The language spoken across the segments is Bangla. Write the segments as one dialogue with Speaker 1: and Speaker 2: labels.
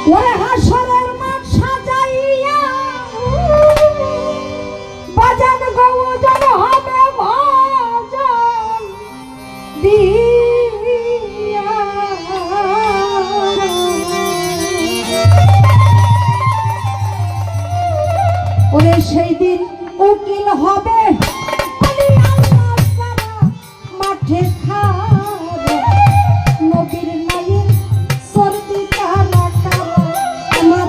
Speaker 1: ওরে হাসরের মাঠ সাজাইয়া বাজান গৌজন হবে ভজন দিয়া ওরে সেই দিন উকিল হবে মাঠে খাবে নবীর নাইয়ে সর্দি কারা কারা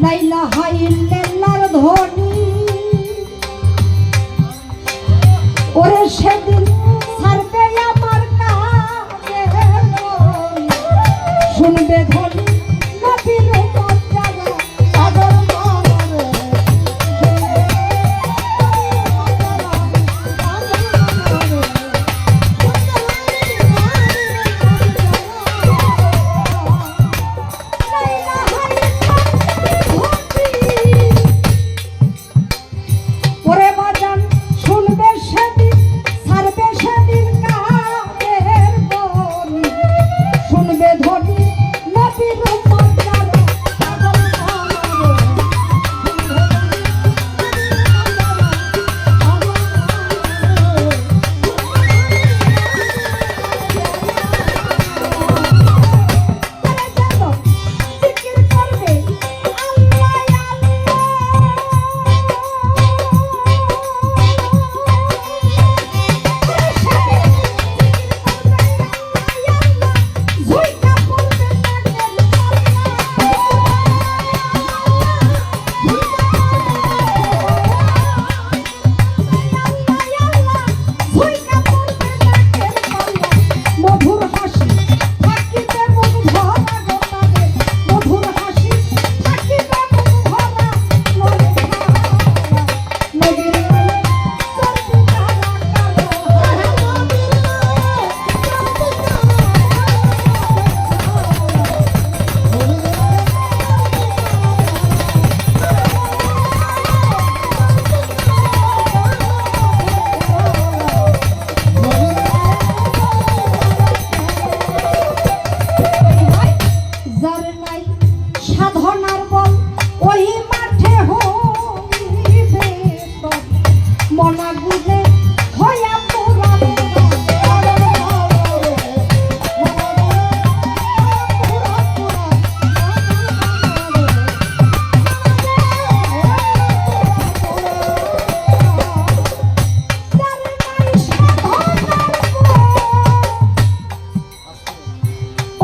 Speaker 1: লাইলা হাইল্লার ধ্বনি ওরে সেদিন ছাড়বে আমার কাছে শুনবে ধ্বনি নবীর মর্যাদা পাগল মনরে ওরে বাজান শুনবে সেদিন ছাড়বে সেদিন কাদের বনি শুনবে ধ্বনি নবীর মর্যাদা পাগল জিকির করবে মধুর হাসি থাকিতে মন ভরা গোতারে মধুর হাসি থাকিতে মন ভরা মনে নবীর নামে সরবি তারা যার নাই সাধনার বল ওই মাঠে হইবে তব মনা গুলে হইয়া পুরানো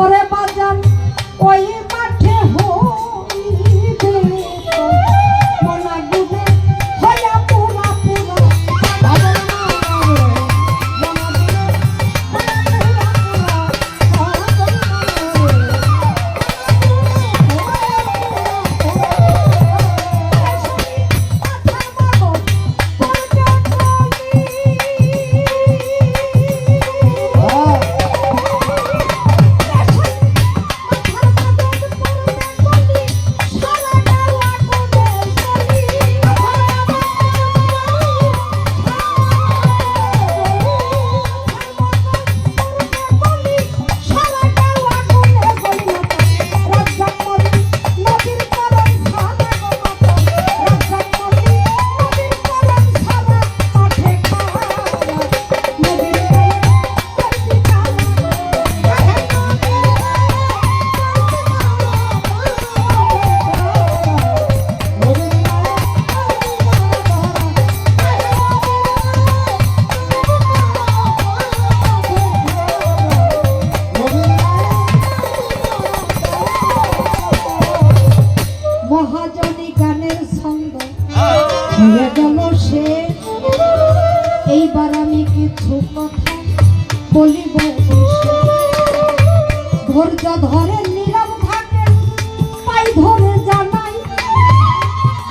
Speaker 1: ওরে বাজান ওই মাঠে হইবে মনা গুলে হইয়া পুরা পুরা পাগল মনরে মহাজনী গানের ছন্দ হয়ে গেল শেষ এইবার আমি কিছু কথা বলিব ধৈর্য ধরে নীরব থাকে পাই ধরে জানাই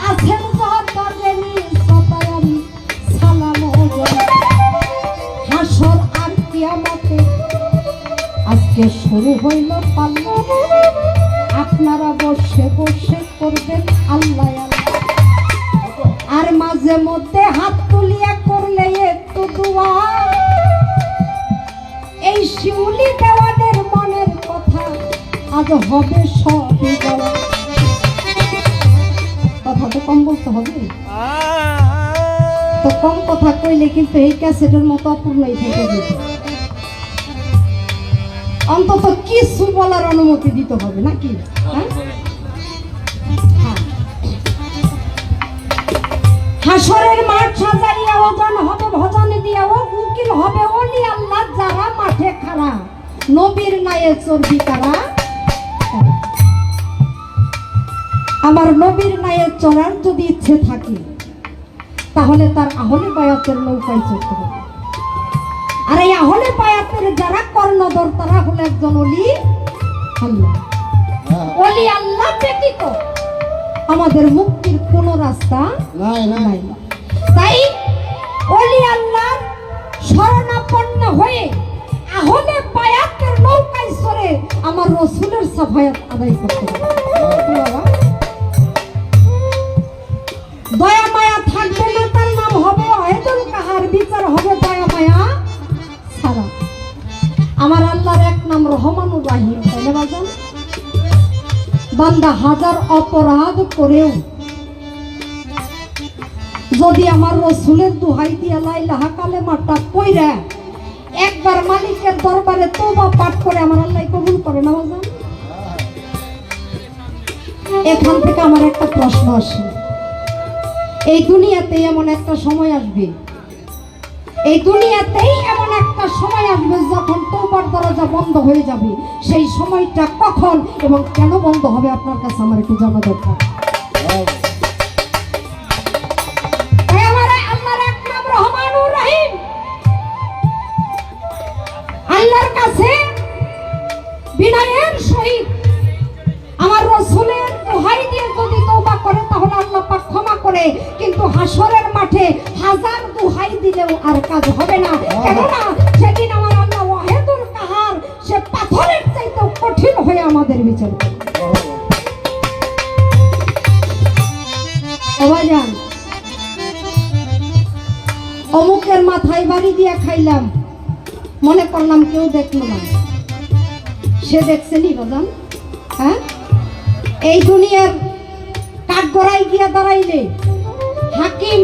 Speaker 1: আছেন যতজনই সবাই আমি সালাম হাসর আর কিয়ামতে আজকে শুরু হইল পাল্লা আপনারা বসে বসে করবেন আল্লাহ আল্লাহ আর মাঝে মধ্যে হাত তুলিয়া করলে একটু দোয়া এই শিউলি দেওয়ানের মনের কথা আজ হবে সবই বলা কথা তো কম বলতে হবে তো কম কথা কইলে কিন্তু এই ক্যাসেটের মতো অপূর্ণই থেকে যাবে অন্তত কিছু বলার অনুমতি দিতে হবে নাকি হাসরের মাঠ সাজাইয়া ওজন হবে ভজন দিয়া ও উকিল হবে ওলি আল্লাহ যারা মাঠে খাড়া নবীর নায়ে চর্বি তারা আমার নবীর নায়ে চড়ার যদি ইচ্ছে থাকে তাহলে তার আহলে বায়াতের নৌকায় চড়তে হবে। আর এই আহলে বায়াতের যারা কর্ণধর তারা হলো একজন অলি আল্লাহ। অলি আল্লাহ ব্যতীত আমাদের মুক্তির কোন রাস্তা নাই। তাই অলি আল্লাহর শরণাপন্ন হয়ে আহলে বায়াতের নৌকায় চড়ে আমার রাসূলের সাফায়াত আদায় করতে হবে। বাবা দয়া মায়া থাকবে না, তার নাম হবে ওয়াহিদুল কাহার, বিচার হবে দয়া মায়া ছাড়া। আমার আল্লাহর এক নাম রহমানুর রাহিম, তাই না বাজান? বান্দা হাজার অপরাধ করেও যদি আমার রাসূলের দোহাই দিয়া লা ইলাহা কালেমাটা পড়ে একবার মালিকের দরবারে তওবা পাঠ করে আমার আল্লাহ কবুল করে না বাজান। এখান থেকে আমার একটা প্রশ্ন আসে, এই দুনিয়াতেই এমন একটা সময় আসবে, এই দুনিয়াতেই এমন একটা সময় আসবে যখন তওবার দরজা বন্ধ হয়ে যাবে। সেই সময়টা কখন এবং কেন বন্ধ হবে আপনার কাছে আমার একটু জানা দরকার। আল্লাহর এক নাম রহমানুর রহিম। আল্লাহর কাছে বিনয়ের সহিত আমার রাসূলের দোহাই দিয়ে যদি তওবা করে তাহলে আল্লাহ পাক ক্ষমা করে, কিন্তু হাসরের মাঠে হাজার দোহাই দিলেও আর কাজ হবে না। কেননা সেদিন আমার আল্লাহ ওয়াহিদুল কাহার সে পাথরের চাইতে কঠিন হয়ে আমাদের বিচার করবে। ভাইজান, অমুকের মাথায় বাড়ি দিয়া খাইলাম, মনে করলাম কেউ দেখলো না, সে দেখছেনি বাজান? হ্যাঁ, এই দুনিয়ার কাঠগড়ায় গিয়া দাঁড়াইলে হাকিম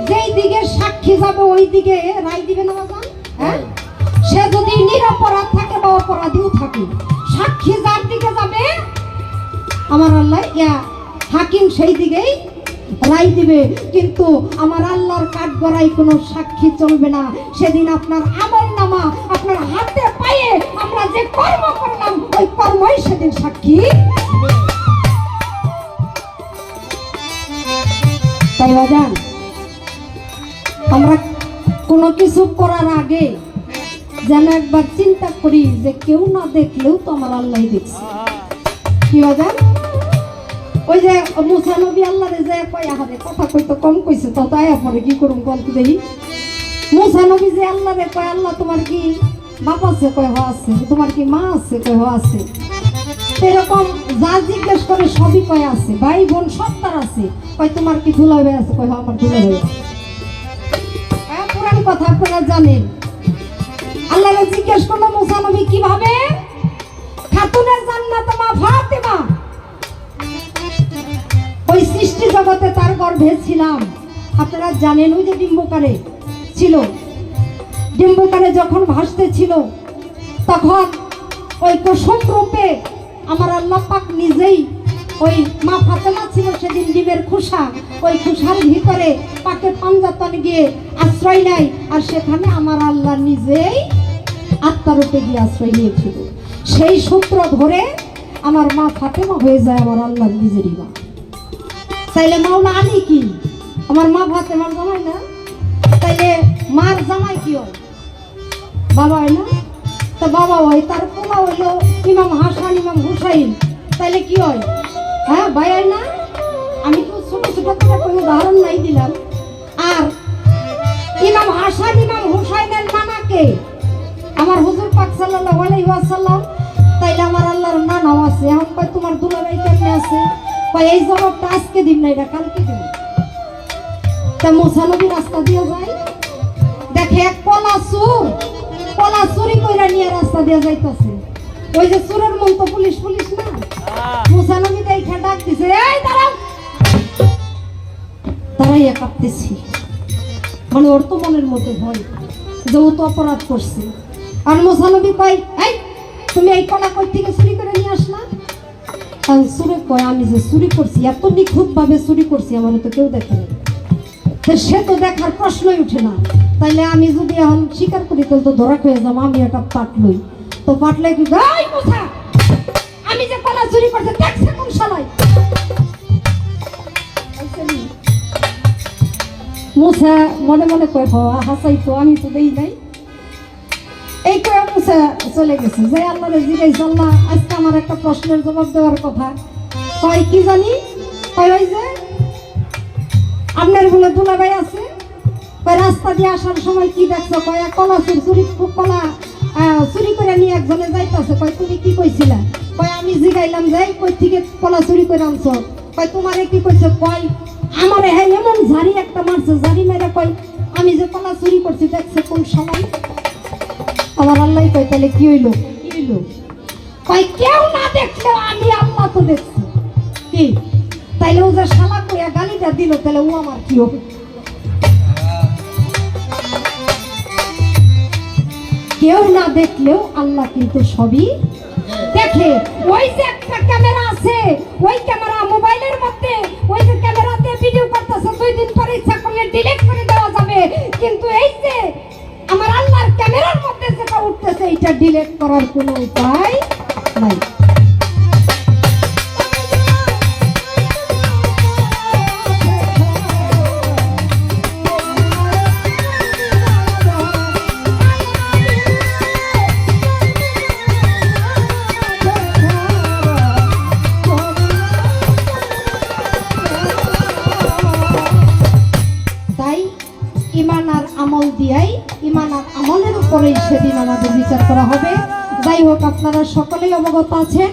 Speaker 1: যেই দিকে সাক্ষী যাবে ওই দিকে রায় দিবে না বাজান? হ্যাঁ, সে যদি নিরপরাধ থাকে বা অপরাধীও থাকে, সাক্ষী যার দিকে যাবে আমার আল্লাহ হাকিম সেই দিকেই রায় দিবে। কিন্তু আমার আল্লাহর কাঠগড়ায় কোনো সাক্ষী চলবে না। সেদিন আপনার আমল নামা, আপনার হাতে পায়ে আমরা যে কর্ম করলাম ওই কর্মই সেদিন সাক্ষী। তাই বাজান, আমরা কোনো কিছু করার আগে যেন একবার চিন্তা করি যে কেউ না দেখলেও তো আমার আল্লাহ দেখছে। কি বাজান? ওই যে মুসা নবী আল্লাহরে যে কয় আহারে কথা কইতো কম কইছে, তো তাই পরে কি করুম গল্প দেখি। মুসা নবী যে আল্লাহরে কয় আল্লাহ তোমার কি বাপ আছে? কয় হ আছে। তোমার কি মা আছে? কয় হ আছে। এরকম যা জিজ্ঞেস করে সবই কয় আছে, ভাই বোন সব তার আছে। কয় তোমার কি দুলা ভাই আছে? কয় হ আমার দুলা ভাই আছে। পুরান কথা আপনারা জানেন। আল্লাহরে জিজ্ঞেস করলো মুসা নবী কিভাবে? খাতুনে জান্নাত মা ফাতেমা, ওই সৃষ্টি জগতে তার গর্ভে ছিলাম। আপনারা জানেন ওই যে ডিম্বকারে ছিল, ডিম্বকারে যখন ভাসতে ছিল তখন ওই কুসুম রূপে আমার আল্লাহ পাক নিজেই, ওই মা ফাতেমা ছিল সেদিন ডিমের খোসা, ওই খোসার ভিতরে পাকে পাঞ্জাতন গিয়ে আশ্রয় নেয়, আর সেখানে আমার আল্লাহ নিজেই আত্মারূপে গিয়ে আশ্রয় নিয়েছিল। সেই সূত্র ধরে আমার মা ফাতেমা হয়ে যায় আমার আল্লাহ নিজেরই মা। তাইলে মাওলা আলী কি আমার মা ফাতেমার জামাই না? তাইলে মার জামাই কি হয়? বাবা হয় না? তা বাবা হয়, তার পোলা হইলো ইমাম হাসান ইমাম হুসাইন, তাইলে কি হয়? হ্যাঁ, ভাই হয় না? আমি তো ছোট ছোট করে কোনো উদাহরণ নাই দিলাম। আর ইমাম হাসান ইমাম হুসাইনের নানাকে আমার হুজুর পাক সাল্লাল্লাহু আলাইহি ওয়াসাল্লাম। তাইলে আমার আল্লাহর নানাও আছে। এখন কয় তোমার দুলাভাই কেমনে আছে? কয় এই জবাবটা আজকে দিন না, এটা কালকে দিন। তা মুসা নবী রাস্তা দিয়ে যায়, দেখে এক কলা চোর, কলা চুরি কইরা নিয়ে রাস্তা দিয়ে যাইতেছে। ওই যে চোরের মন তো পুলিশ পুলিশ না, মুসা নবী দেখে ডাক দিছে, এই দাঁড়াও। দাঁড়াইয়া কাঁপতেছি, মানে ওর তো মনের মধ্যে ভয় যে ও তো অপরাধ করছে। আর মুসা নবী কয়, এই তুমি এই কলা কই থেকে চুরি করে নিয়ে আসলা? চুরে কয়, আমি যে চুরি করছি, এত নিখুঁত ভাবে চুরি করছি আমার তো কেউ দেখেনি। সে তো দেখার প্রশ্নই উঠে না। তাইলে আমি যদি এখন স্বীকার করি তাহলে তো ধরা খেয়ে যাবো। আমি একটা পাটলই, তো পাটলে কি আমি যে কলা চুরি করছি দেখছে কোন শালায়? মুসা মনে মনে কয় হাসাই তো আমি তো দেই নাই। এই করে মুসা চলে গেছে। যে আল্লাহরে জিজ্ঞাসা, আল্লাহ আজকে আমার একটা প্রশ্নের জবাব দেওয়ার কথা। কয় কি জানি? কয় ওই যে আপনার বলে দুলাভাই আছে, কয় রাস্তা দিয়ে আসার সময় কি দেখছো? কয় কলা কলা চুরি করে নিয়ে একজনে যাইতেছে। কয় তুমি কি কইছিলা? কয় আমি জিগাইলাম যাই কই থেকে কলা চুরি করে আনছো। কয় তোমারে কি কইছো? কয় আমারে হ্যাঁ এমন ঝাড়ি একটা মারছে, ঝাড়ি মেরে কয় আমি যে কলা চুরি করছি দেখছে কোন সময়। আমার আল্লাহ কয় তাহলে কি হইলো? কি হইলো? কয় কেউ না দেখলেও আমি আল্লাহ তো দেখছি। কি তাইলে ও যে শালা কইয়া গালিটা দিল, তাহলে ও আমার কি হবে? কেউ না দেখলেও আল্লাহ কিন্তু সবই দেখে। ওই যে একটা ক্যামেরা আছে, ওই ক্যামেরা মোবাইলের মধ্যে ওই যে ক্যামেরাতে ভিডিও করতেছে, 2 দিন পরে ইচ্ছা করলে ডিলিট করে দেওয়া যাবে। কিন্তু এই যে আমার আল্লাহর ক্যামেরার মধ্যে যেটা উঠতেছে, এটা ডিলিট করার কোনো উপায় নাই। ইমান আর আমল দিয়াই, ইমান আর আমলের উপরেই সেদিন আমাদের বিচার করা হবে। যাই হোক, আপনারা সকলেই অবগত আছেন।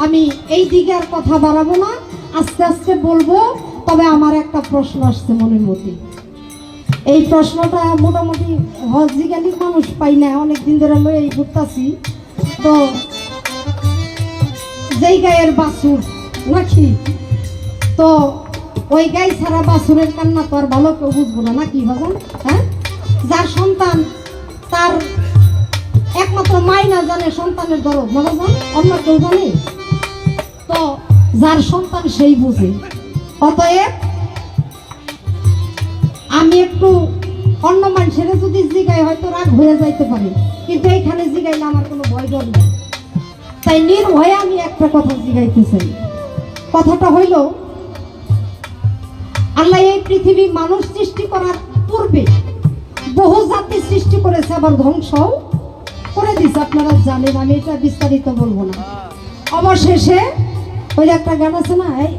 Speaker 1: আমি এই দিকে আর কথা বাড়াবো না, আস্তে আস্তে বলবো। তবে আমার একটা প্রশ্ন আসছে মনের মধ্যে। এই প্রশ্নটা মোটামুটি হজিগালির মানুষ পাই না, অনেকদিন ধরে লই ঘুরতাছি। তো যেই গায়ের বাছুর নাকি, তো ওই গাই ছাড়া বাছুরের কান্না তো আর ভালো কেউ বুঝবো না, নাকি বাজান? হ্যাঁ, যার সন্তান তার একমাত্র মাই না জানে সন্তানের দরদ, না বাজান? অন্য কেউ জানে? তো যার সন্তান সেই বুঝে। অতএব আমি একটু অন্য মানুষের যদি জিগাই হয়তো রাগ হয়ে যাইতে পারে, কিন্তু এইখানে জিগাইলে আমার কোনো ভয় ডর নেই। তাই নির্ভয়ে আমি একটা কথা জিগাইতে চাই। কথাটা হইল, আল্লাহ এই পৃথিবী মানুষ সৃষ্টি করার পূর্বে বহু জাতি সৃষ্টি করেছে, আবার ধ্বংসও করে দিছে। আপনারা জানেন, আমি এটা বিস্তারিত বলবো না। অবশেষে ওই একটা গান আছে না, এই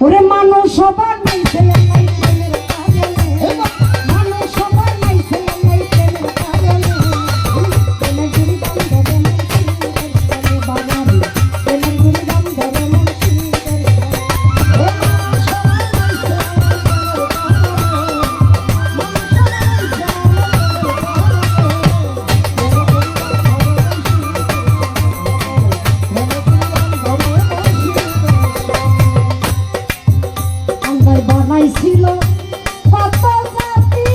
Speaker 1: ওরে মানুষ সবার নাইছে আল্লাহ প্রেমের কারণে, মানুষ সবার নাইছে আল্লাহ প্রেমের কারণে, প্রেমের গুলি দাম ধরে মুর্শিদের বাগানে, প্রেমের গুলি দাম ধরে মুর্শিদের ছিল কত জাতি,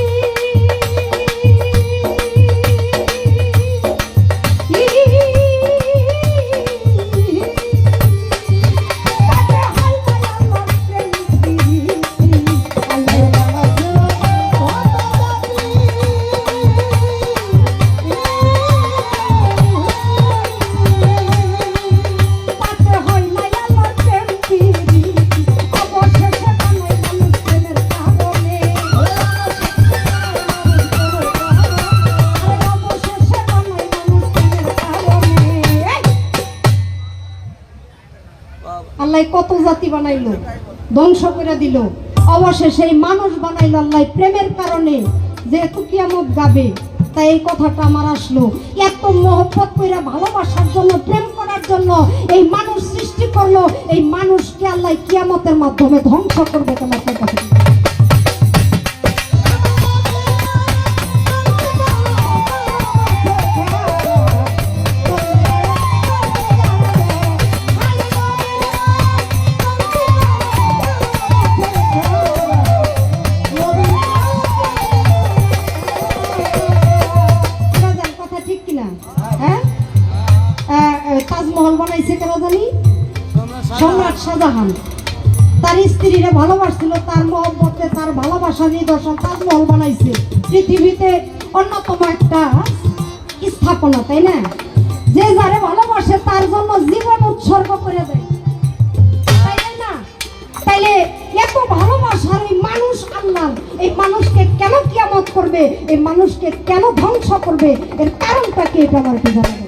Speaker 1: আল্লাহ কত জাতি বানাইলো, ধ্বংস করে দিল। অবশেষে এই মানুষ বানাইলো আল্লাহ প্রেমের কারণে। যেহেতু কিয়ামত গাবে, তাই এই কথাটা আমার আসলো। এত মহব্বত করে ভালোবাসার জন্য, প্রেম করার জন্য এই মানুষ সৃষ্টি করলো। এই মানুষকে আল্লাহ কিয়ামতের মাধ্যমে ধ্বংস করবে। তোমার কথা তাজমহল বানাইছে কেন জানি? সম্রাট শাহজাহান তার স্ত্রীরা ভালোবাসছিল, তার মহব্বতে, তার ভালোবাসার নিদর্শন তাজমহল বানাইছে। পৃথিবীতে অন্যতম একটা স্থাপনা, তাই না? যে যারে ভালোবাসে তার জন্য জীবন উৎসর্গ করে দেয়, তাই না? তাইলে এত ভালোবাসার ওই মানুষ জাহান্নাম, এই মানুষকে কেন কিয়ামত করবে, এই মানুষকে কেন ধ্বংস করবে, এর কারণটা কি, এটা আমার একটু জানাবেন।